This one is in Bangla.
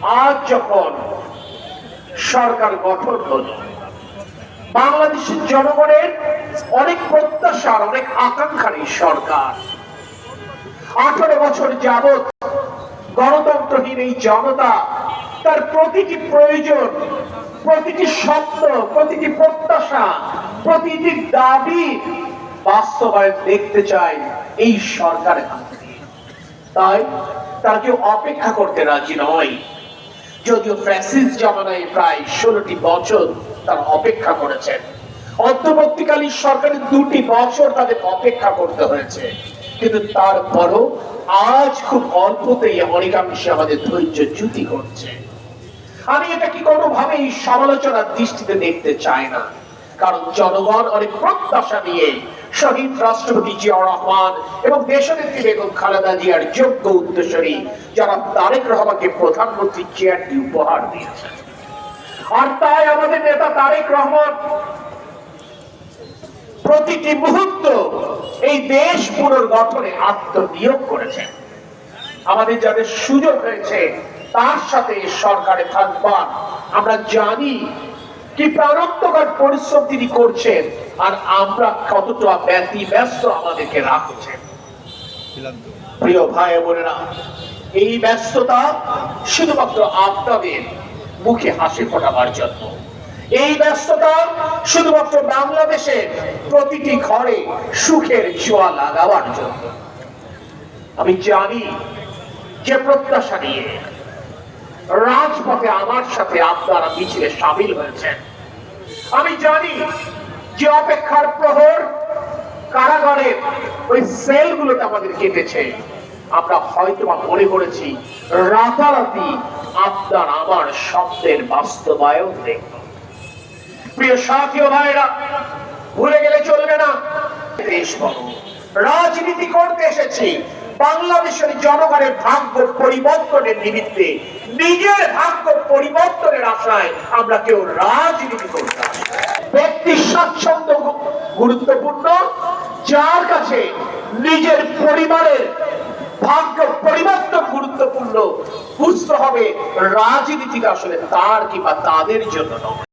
আজ যখন সরকার গঠন হল, বাংলাদেশের জনগণের অনেক প্রত্যাশার, অনেক আকাঙ্ক্ষার এই সরকার 18 বছর যাবৎ গণতন্ত্রহীন এই জনতা তার প্রতিটি প্রয়োজন, প্রতিটি স্বপ্ন, প্রতিটি প্রত্যাশা, প্রতিটি দাবি বাস্তবায়ন দেখতে চায় এই সরকারের হাত থেকে। তাই তারা কেউ অপেক্ষা করতে রাজি নয়। যদিও ফ্যাসিস্ট জামানায় প্রায় 16টি বছর তারা অপেক্ষা করেছেন, অন্তর্বর্তীকালীন সরকারের 2টি বছর তাদের অপেক্ষা করতে হয়েছে, কিন্তু তারপরও আজ খুব অল্পতেই অনেকাংশে আমাদের ধৈর্য চ্যুতি করছে। আমি এটাকে কোনোভাবেই সমালোচনার দৃষ্টিতে দেখতে চাই না, কারণ জনগণ অনেক প্রত্যাশা নিয়ে শহীদ রাষ্ট্রপতি জিয়াউর রহমান এবং দেশনেত্রী বেগম খালেদা জিয়ার যোগ্য উত্তরসূরি জনাব তারেক রহমানকে প্রধানমন্ত্রী চেয়ারটি উপহার দিয়েছেন। আর তাই আমাদের নেতা তারেক রহমান প্রতিটি মুহূর্ত এই দেশ পুনর্গঠনে আত্মনিয়োগ করেছেন। আমাদের যাদের সুযোগ হয়েছে তার সাথে সরকারে থাকবার আমরা জানি কি প্রাণান্তকর পরিশ্রম তিনি করছেন, আর আমরা কতটা ব্যস্ত আমাদেরকে রাখছেন। প্রিয় ভাই বোনেরা, এই ব্যস্ততা শুধুমাত্র আপনাদের মুখে হাসি ফোটাবার জন্য, এই ব্যস্ততা শুধুমাত্র বাংলাদেশের প্রতিটি ঘরে সুখের ছোঁয়া লাগাবার জন্য। আমি জানি যে প্রত্যাশা নিয়ে রাজপথে আমার সাথে আপনারা মিছিলে সামিল হয়েছেন, আমি জানি যে অপেক্ষার প্রহর কারাগারের ওই সেলগুলোতে আমাদের কেটেছে, আমরা হয়তো মনে করেছি রাতারাতি আপনার আমার স্বপ্নের বাস্তবায়ন দেখব। প্রিয় সাথী ও ভাইরা, ভুলে গেলে চলবে না, দেশ বড়, রাজনীতি করতে এসেছি বাংলাদেশের জনগণের ভাগ্য পরিবর্তনের নিমিত্তে, নিজের ভাগ্য পরিবর্তনের আশায় আমরা কেউ রাজনীতি করতে আসি। ব্যক্তি স্বাচ্ছন্দ্য গুরুত্বপূর্ণ, যার কাছে নিজের পরিবারের ভাগ্য পরিবর্তন গুরুত্বপূর্ণ, বুঝতে হবে রাজনীতিটা আসলে তার কিংবা তাদের জন্য নয়।